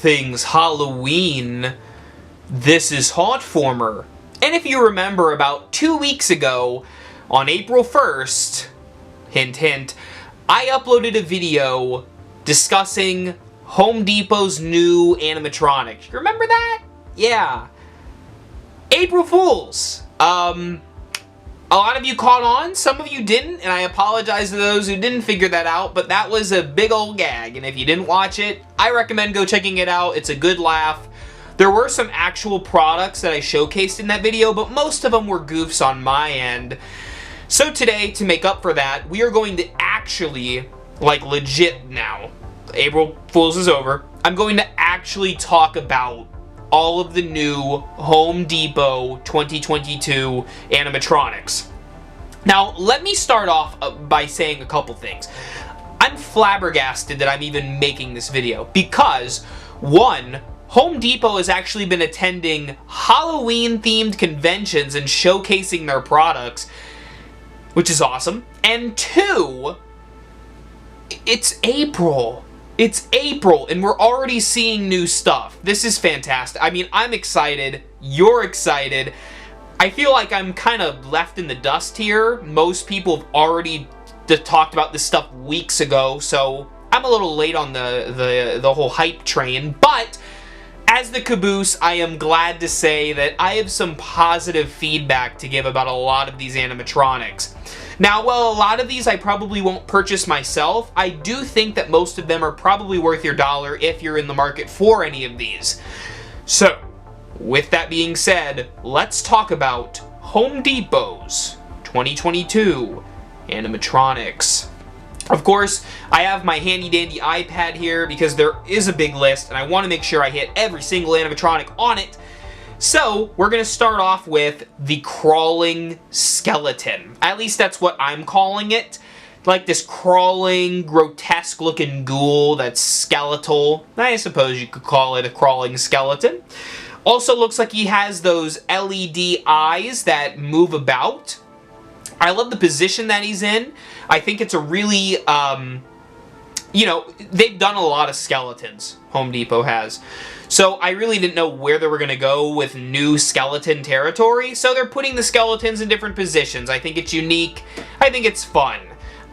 things Halloween, this is Hauntformer. And if you remember, about 2 weeks ago, on April 1st, hint hint, I uploaded a video discussing Home Depot's new animatronic. You remember that? Yeah. April Fools. A lot of you caught on, some of you didn't, and I apologize to those who didn't figure that out, but that was a big old gag, and if you didn't watch it, I recommend go checking it out. It's a good laugh. There were some actual products that I showcased in that video, but most of them were goofs on my end. So today, to make up for that, we are going to actually, like legit now, April Fools is over, I'm going to actually talk about all of the new Home Depot 2022 animatronics. Now, let me start off by saying a couple things. I'm flabbergasted that I'm even making this video because, one, Home Depot has actually been attending Halloween-themed conventions and showcasing their products, which is awesome. And two, it's April. It's April, and we're already seeing new stuff. This is fantastic. I mean, I'm excited. You're excited. I feel like I'm kind of left in the dust here. Most people have already talked about this stuff weeks ago, so I'm a little late on the whole hype train. But as the caboose, I am glad to say that I have some positive feedback to give about a lot of these animatronics. Now, while a lot of these I probably won't purchase myself, I do think that most of them are probably worth your dollar if you're in the market for any of these. So, with that being said, let's talk about Home Depot's 2022 animatronics. Of course, I have my handy-dandy iPad here because there is a big list and I want to make sure I hit every single animatronic on it. So, we're going to start off with the crawling skeleton. At least that's what I'm calling it. Like this crawling, grotesque-looking ghoul that's skeletal. I suppose you could call it a crawling skeleton. Also looks like he has those LED eyes that move about. I love the position that he's in. I think it's a really, you know, they've done a lot of skeletons, Home Depot has. So I really didn't know where they were going to go with new skeleton territory, so they're putting the skeletons in different positions. I think it's unique. I think it's fun.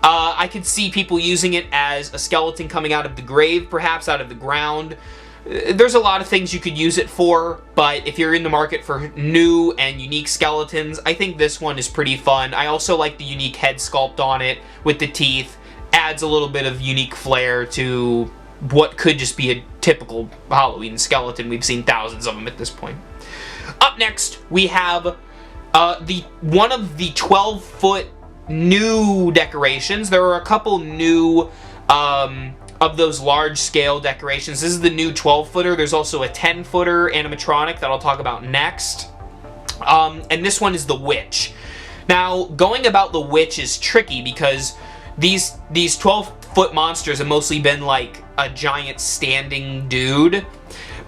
I could see people using it as a skeleton coming out of the grave, perhaps out of the ground. There's a lot of things you could use it for, but if you're in the market for new and unique skeletons, I think this one is pretty fun. I also like the unique head sculpt on it with the teeth. Adds a little bit of unique flair to what could just be a typical Halloween skeleton. We've seen thousands of them at this point. Up next, we have one of the 12-foot new decorations. There are a couple new of those large-scale decorations. This is the new 12-footer. There's also a 10-footer animatronic that I'll talk about next. And this one is the Witch. Now, going about the Witch is tricky because these 12-foot monsters have mostly been like a giant standing dude.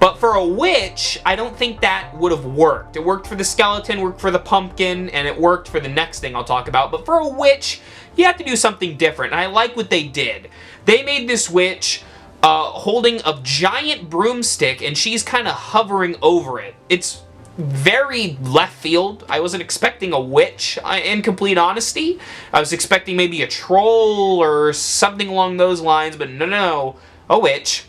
But for a witch, I don't think that would have worked. It worked for the skeleton, worked for the pumpkin, and it worked for the next thing I'll talk about. But for a witch, you have to do something different, and I like what they did. They made this witch holding a giant broomstick, and she's kind of hovering over it. It's very left field. I wasn't expecting a witch, in complete honesty. I was expecting maybe a troll or something along those lines, but no, a witch.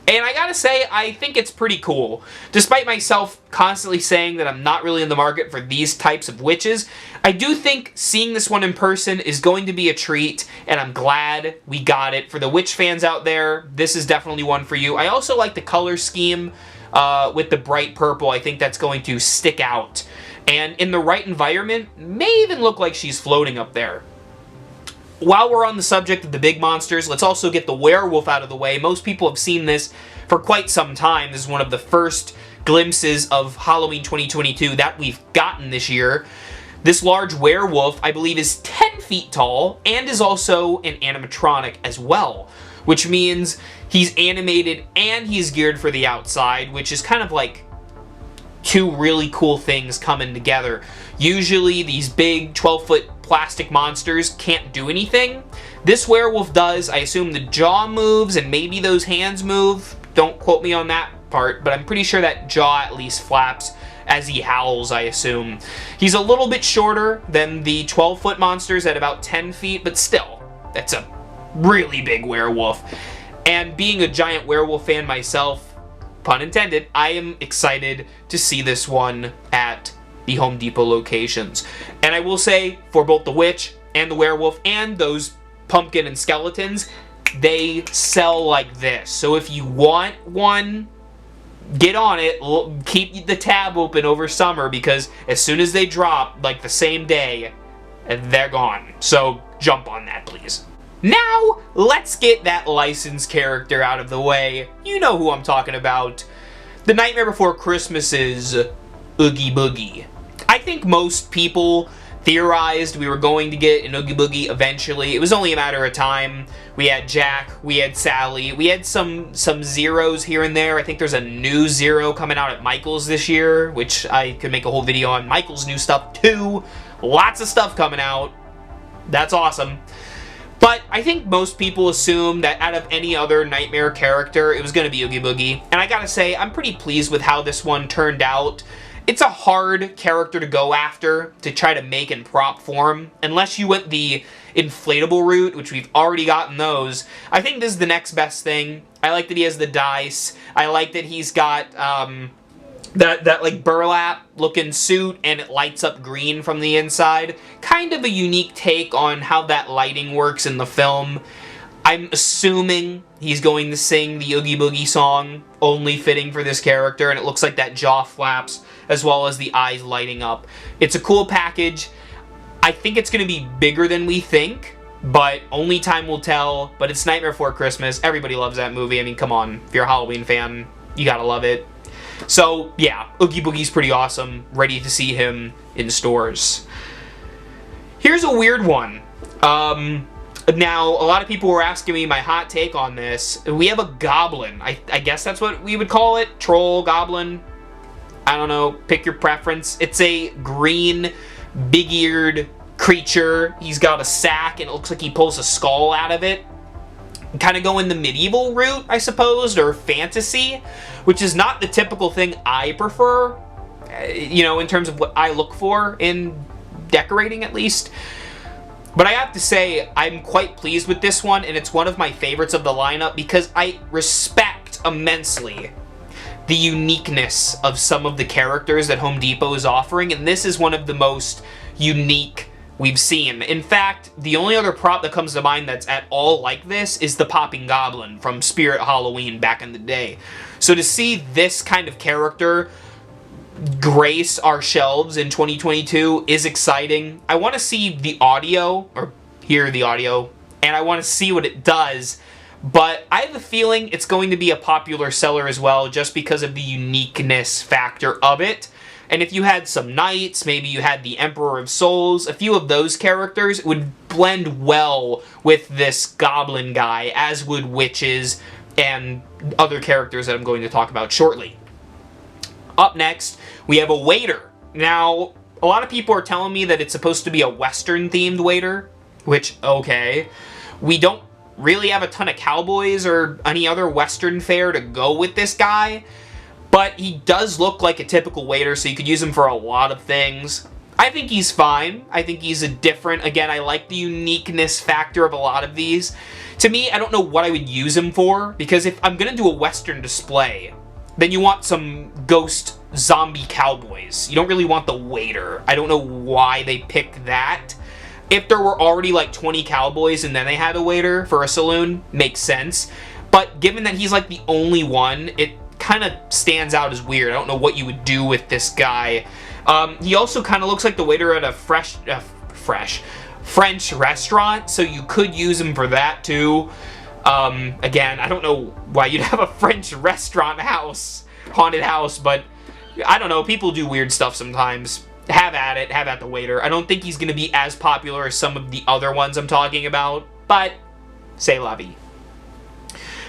And I gotta say, I think it's pretty cool. Despite myself constantly saying that I'm not really in the market for these types of witches, I do think seeing this one in person is going to be a treat, and I'm glad we got it. For the witch fans out there, this is definitely one for you. I also like the color scheme with the bright purple. I think that's going to stick out. And in the right environment, may even look like she's floating up there. While we're on the subject of the big monsters, let's also get the werewolf out of the way. Most people have seen this for quite some time. This is one of the first glimpses of Halloween 2022 that we've gotten this year. This large werewolf, I believe, is 10 feet tall and is also an animatronic as well, which means he's animated and he's geared for the outside, which is kind of like two really cool things coming together. Usually these big 12-foot plastic monsters can't do anything. This werewolf does. I assume the jaw moves and maybe those hands move. Don't quote me on that part, but I'm pretty sure that jaw at least flaps as he howls, I assume. He's a little bit shorter than the 12-foot monsters at about 10 feet, but still, that's a really big werewolf. And being a giant werewolf fan myself, pun intended, I am excited to see this one at the Home Depot locations. And I will say, for both the witch and the werewolf and those pumpkin and skeletons, they sell like this. So if you want one, get on it. Keep the tab open over summer, because as soon as they drop, like the same day, they're gone. So jump on that, please. Now, let's get that licensed character out of the way. You know who I'm talking about. The Nightmare Before Christmas's Oogie Boogie. I think most people theorized we were going to get an Oogie Boogie eventually. It was only a matter of time. We had Jack, we had Sally, we had some zeros here and there. I think there's a new zero coming out at Michael's this year, which I could make a whole video on Michael's new stuff too. Lots of stuff coming out. That's awesome. But I think most people assume that out of any other Nightmare character, it was going to be Oogie Boogie. And I gotta say, I'm pretty pleased with how this one turned out. It's a hard character to go after, to try to make in prop form, unless you went the inflatable route, which we've already gotten those. I think this is the next best thing. I like that he has the dice. I like that he's got that like burlap looking suit, and it lights up green from the inside. Kind of a unique take on how that lighting works in the film. I'm assuming he's going to sing the Oogie Boogie song, only fitting for this character, and it looks like that jaw flaps as well as the eyes lighting up. It's a cool package. I think it's going to be bigger than we think, but only time will tell. But it's Nightmare Before Christmas. Everybody loves that movie. I mean, come on. If you're a Halloween fan, you gotta love it. So, yeah, Oogie Boogie's pretty awesome. Ready to see him in stores. Here's a weird one. Now, a lot of people were asking me my hot take on this. We have a Goblin. I guess that's what we would call it. Troll, Goblin. I don't know. Pick your preference. It's a green, big-eared creature. He's got a sack, and it looks like he pulls a skull out of it. Kind of going the medieval route, I suppose, or fantasy, which is not the typical thing I prefer, you know, in terms of what I look for in decorating, at least. But I have to say, I'm quite pleased with this one, and it's one of my favorites of the lineup because I respect immensely the uniqueness of some of the characters that Home Depot is offering, and this is one of the most unique we've seen. In fact, the only other prop that comes to mind that's at all like this is the Popping Goblin from Spirit Halloween back in the day. So to see this kind of character grace our shelves in 2022 is exciting. I want to see the audio, or hear the audio, and I want to see what it does, but I have a feeling it's going to be a popular seller as well, just because of the uniqueness factor of it. And if you had some knights, maybe you had the Emperor of Souls, a few of those characters would blend well with this Goblin guy, as would witches and other characters that I'm going to talk about shortly. Up next, we have a waiter. Now, a lot of people are telling me that it's supposed to be a Western-themed waiter, which, okay. We don't really have a ton of cowboys or any other Western fare to go with this guy, but he does look like a typical waiter, so you could use him for a lot of things. I think he's fine. I think he's a different, again, I like the uniqueness factor of a lot of these. To me, I don't know what I would use him for, because if I'm gonna do a Western display, then you want some ghost zombie cowboys. You don't really want the waiter. I don't know why they picked that. If there were already like 20 cowboys and then they had a waiter for a saloon, makes sense. But given that he's like the only one, it kind of stands out as weird. I don't know what you would do with this guy. He also kind of looks like the waiter at a French restaurant, so you could use him for that too. Again, I don't know why you'd have a French restaurant house, haunted house, but I don't know, people do weird stuff sometimes. Have at it, have at the waiter. I don't think he's going to be as popular as some of the other ones I'm talking about, but c'est la vie.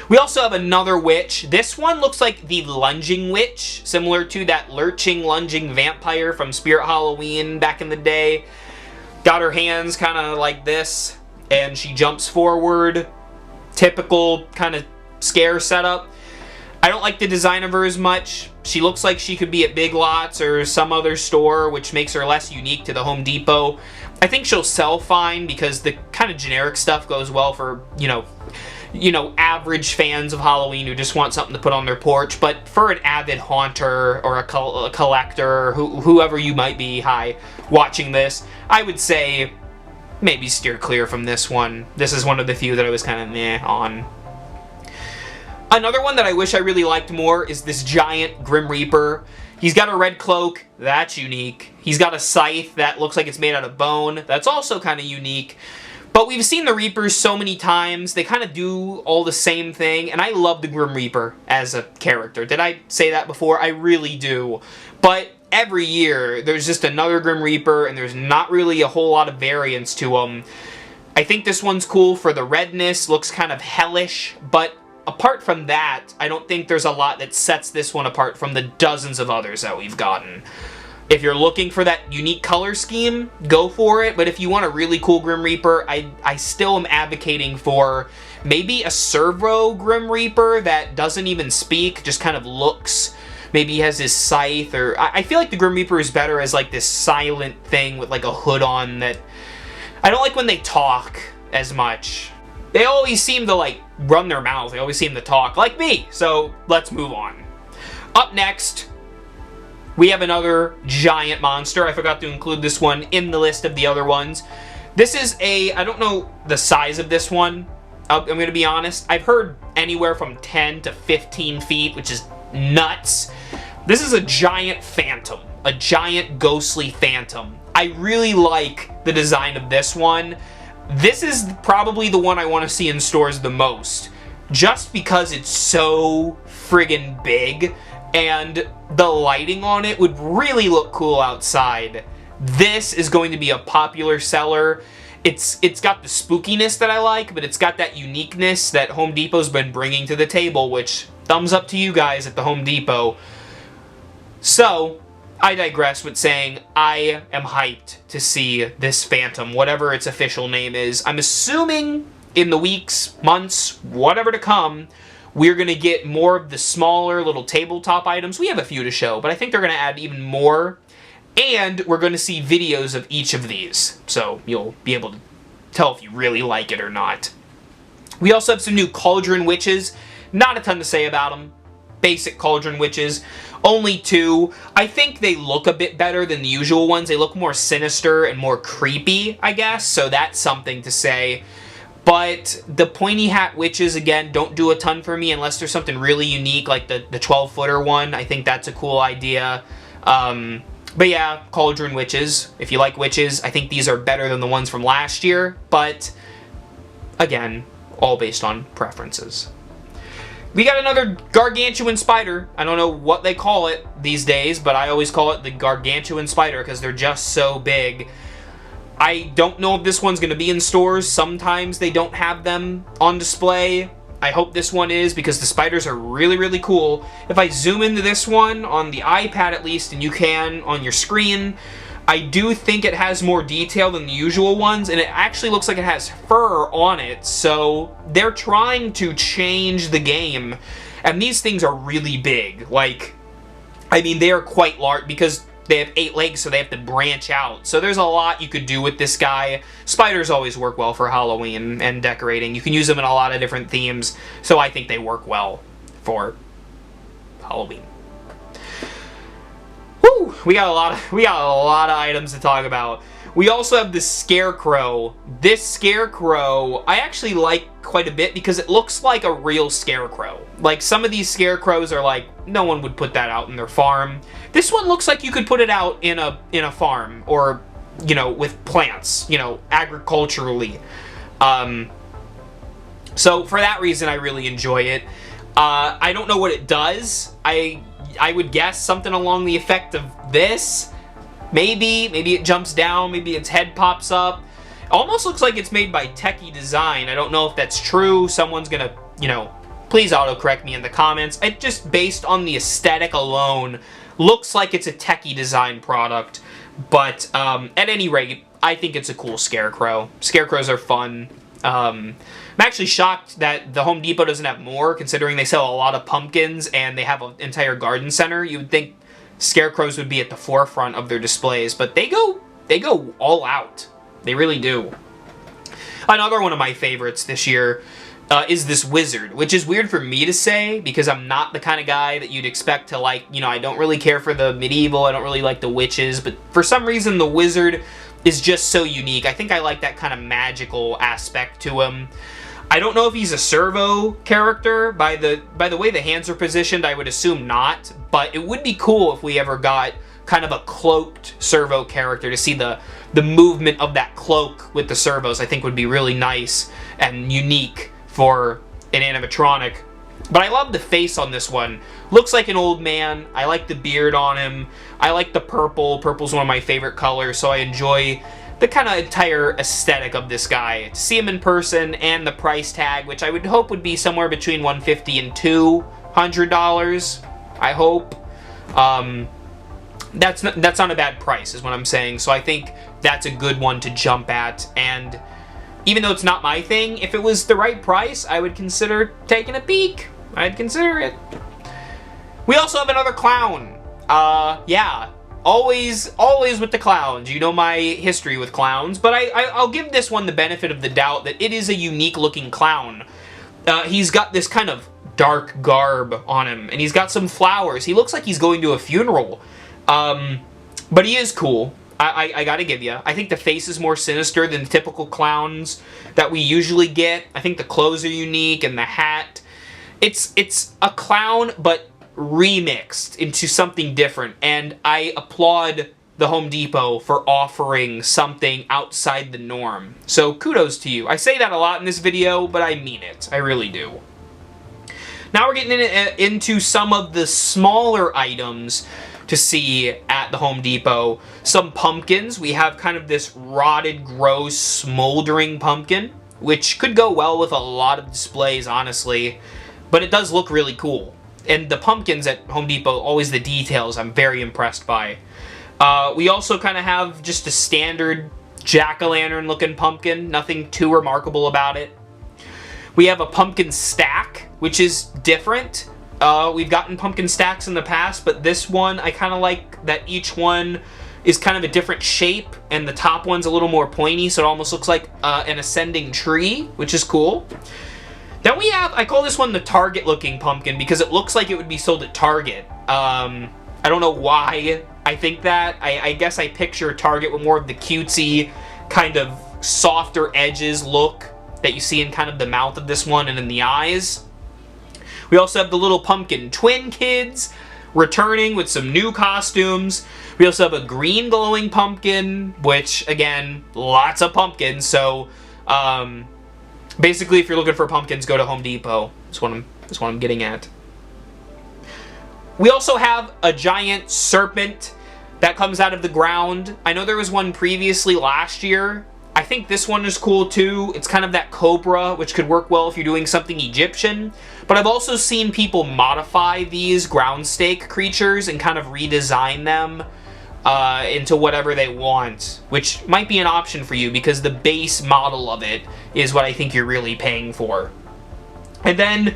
We also have another witch. This one looks like the lunging witch, similar to that lurching, lunging vampire from Spirit Halloween back in the day. Got her hands kind of like this, and she jumps forward. Typical kind of scare setup. I don't like the design of her as much. She looks like she could be at Big Lots or some other store, which makes her less unique to the Home Depot. I think she'll sell fine because the kind of generic stuff goes well for, you know, average fans of Halloween who just want something to put on their porch. But for an avid haunter or a collector, whoever you might be, watching this, I would say maybe steer clear from this one. This is one of the few that I was kind of meh on. Another one that I wish I really liked more is this giant Grim Reaper. He's got a red cloak. That's unique. He's got a scythe that looks like it's made out of bone. That's also kind of unique. But we've seen the Reapers so many times. They kind of do all the same thing. And I love the Grim Reaper as a character. Did I say that before? I really do. But every year, there's just another Grim Reaper, and there's not really a whole lot of variance to them. I think this one's cool for the redness. Looks kind of hellish. But apart from that, I don't think there's a lot that sets this one apart from the dozens of others that we've gotten. If you're looking for that unique color scheme, go for it. But if you want a really cool Grim Reaper, I still am advocating for maybe a Servo Grim Reaper that doesn't even speak, just kind of looks. Maybe he has his scythe, or I feel like the Grim Reaper is better as like this silent thing with like a hood on that... I don't like when they talk as much. They always seem to like run their mouth. They always seem to talk like me. So let's move on. Up next, we have another giant monster. I forgot to include this one in the list of the other ones. This is I don't know the size of this one. I'm going to be honest. I've heard anywhere from 10 to 15 feet, which is nuts. This is a giant phantom. A giant ghostly phantom. I really like the design of this one. This is probably the one I want to see in stores the most. Just because it's so friggin' big. And the lighting on it would really look cool outside. This is going to be a popular seller. It's got the spookiness that I like, but it's got that uniqueness that Home Depot's been bringing to the table, which thumbs up to you guys at the Home Depot. So, I digress with saying I am hyped to see this Phantom, whatever its official name is. I'm assuming in the weeks, months, whatever to come, we're going to get more of the smaller little tabletop items. We have a few to show, but I think they're going to add even more. And we're going to see videos of each of these, so you'll be able to tell if you really like it or not. We also have some new Cauldron Witches. Not a ton to say about them. Basic Cauldron Witches. Only 2. I think they look a bit better than the usual ones. They look more sinister and more creepy, I guess, so that's something to say. But the pointy hat witches, again, don't do a ton for me unless there's something really unique, like the 12-footer one. I think that's a cool idea. But yeah, Cauldron Witches. If you like witches, I think these are better than the ones from last year. But, again, all based on preferences. We got another gargantuan spider. I don't know what they call it these days, but I always call it the gargantuan spider because they're just so big. I don't know if this one's going to be in stores. Sometimes they don't have them on display. I hope this one is because the spiders are really, really cool. If I zoom into this one on the iPad at least, and you can on your screen, I do think it has more detail than the usual ones, and it actually looks like it has fur on it, so they're trying to change the game. And these things are really big. Like, I mean, they are quite large because they have 8 legs, so they have to branch out. So there's a lot you could do with this guy. Spiders always work well for Halloween and decorating. You can use them in a lot of different themes, so I think they work well for Halloween. Woo! We got a lot of items to talk about. We also have the Scarecrow. This Scarecrow, I actually like quite a bit because it looks like a real Scarecrow. Like, some of these Scarecrows are like, no one would put that out in their farm. This one looks like you could put it out in a farm, or, you know, with plants, you know, agriculturally. So for that reason, I really enjoy it. I don't know what it does. I would guess something along the effect of this. Maybe it jumps down, maybe its head pops up. Almost looks like it's made by Techie Design. I don't know if that's true. Someone's gonna, you know, please autocorrect me in the comments. It just, based on the aesthetic alone, looks like it's a Techie Design product. But at any rate, I think it's a cool Scarecrow. Scarecrows are fun. I'm actually shocked that the Home Depot doesn't have more, considering they sell a lot of pumpkins and they have an entire garden center. You would think scarecrows would be at the forefront of their displays, but they go all out. They really do. Another one of my favorites this year is this wizard, which is weird for me to say because I'm not the kind of guy that you'd expect to like, you know, I don't really care for the medieval, I don't really like the witches, but for some reason the wizard is just so unique. I think I like that kind of magical aspect to him. I don't know if he's a servo character. By the way the hands are positioned, I would assume not, but it would be cool if we ever got kind of a cloaked servo character to see the movement of that cloak with the servos. I think would be really nice and unique for an animatronic. But I love the face on this one. Looks like an old man. I like the beard on him. I like the purple. Purple's one of my favorite colors, so I enjoy the kind of entire aesthetic of this guy. To see him in person and the price tag, which I would hope would be somewhere between $150 and $200, I hope. That's not a bad price, is what I'm saying. So I think that's a good one to jump at. And even though it's not my thing, if it was the right price, I would consider taking a peek. I'd consider it. We also have another clown. Yeah. Always with the clowns. You know my history with clowns, but I'll give this one the benefit of the doubt that it is a unique looking clown. He's got this kind of dark garb on him, and he's got some flowers. He looks like he's going to a funeral. But he is cool. I gotta give you. I think the face is more sinister than the typical clowns that we usually get. I think the clothes are unique and the hat. It's a clown, but remixed into something different, and I applaud the Home Depot for offering something outside the norm. So kudos to you. I say that a lot in this video, but I mean it. I really do. Now we're getting into some of the smaller items to see at the Home Depot. Some pumpkins. We have kind of this rotted, gross, smoldering pumpkin, which could go well with a lot of displays, honestly, but it does look really cool. And the pumpkins at Home Depot, always the details, I'm very impressed by. We also kind of have just a standard jack-o'-lantern looking pumpkin, nothing too remarkable about it. We have a pumpkin stack, which is different. We've gotten pumpkin stacks in the past, but this one, I kind of like that each one is kind of a different shape, and the top one's a little more pointy, so it almost looks like an ascending tree, which is cool. Then we have, I call this one the Target-looking pumpkin because it looks like it would be sold at Target. I don't know why I think that. I guess I picture Target with more of the cutesy, kind of softer edges look that you see in kind of the mouth of this one and in the eyes. We also have the little pumpkin twin kids returning with some new costumes. We also have a green glowing pumpkin, which, again, lots of pumpkins, so basically, if you're looking for pumpkins, go to Home Depot. That's what I'm getting at. We also have a giant serpent that comes out of the ground. I know there was one previously last year. I think this one is cool too. It's kind of that cobra, which could work well if you're doing something Egyptian. But I've also seen people modify these ground stake creatures and kind of redesign them into whatever they want, which might be an option for you because the base model of it is what I think you're really paying for. And then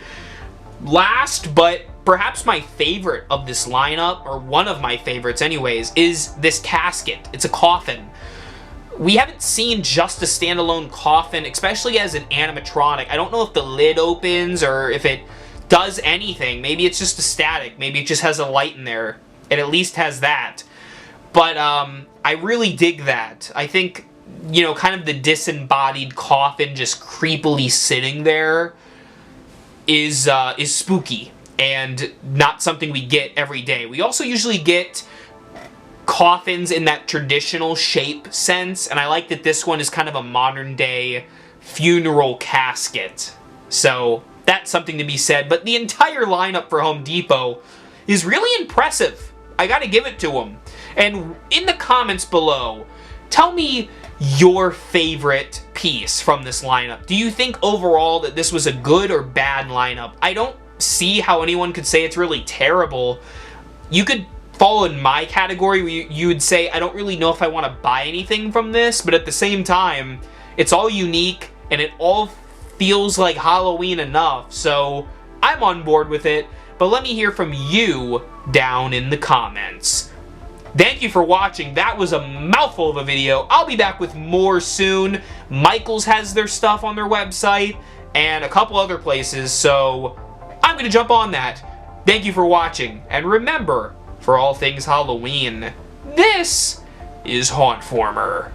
last, but perhaps my favorite of this lineup, or one of my favorites anyways, is this casket. It's a coffin. We haven't seen just a standalone coffin, especially as an animatronic. I don't know if the lid opens or if it does anything. Maybe it's just a static. Maybe it just has a light in there. It at least has that. But I really dig that. I think, you know, kind of the disembodied coffin just creepily sitting there is spooky and not something we get every day. We also usually get coffins in that traditional shape sense, and I like that this one is kind of a modern day funeral casket. So that's something to be said. But the entire lineup for Home Depot is really impressive. I gotta give it to them. And in the comments below, tell me your favorite piece from this lineup. Do you think overall that this was a good or bad lineup? I don't see how anyone could say it's really terrible. You could fall in my category where you would say, I don't really know if I want to buy anything from this, but at the same time, it's all unique, and it all feels like Halloween enough, so I'm on board with it, but let me hear from you down in the comments. Thank you for watching. That was a mouthful of a video. I'll be back with more soon. Michaels has their stuff on their website, and a couple other places, so I'm going to jump on that. Thank you for watching, and remember, for all things Halloween, this is Hauntformer.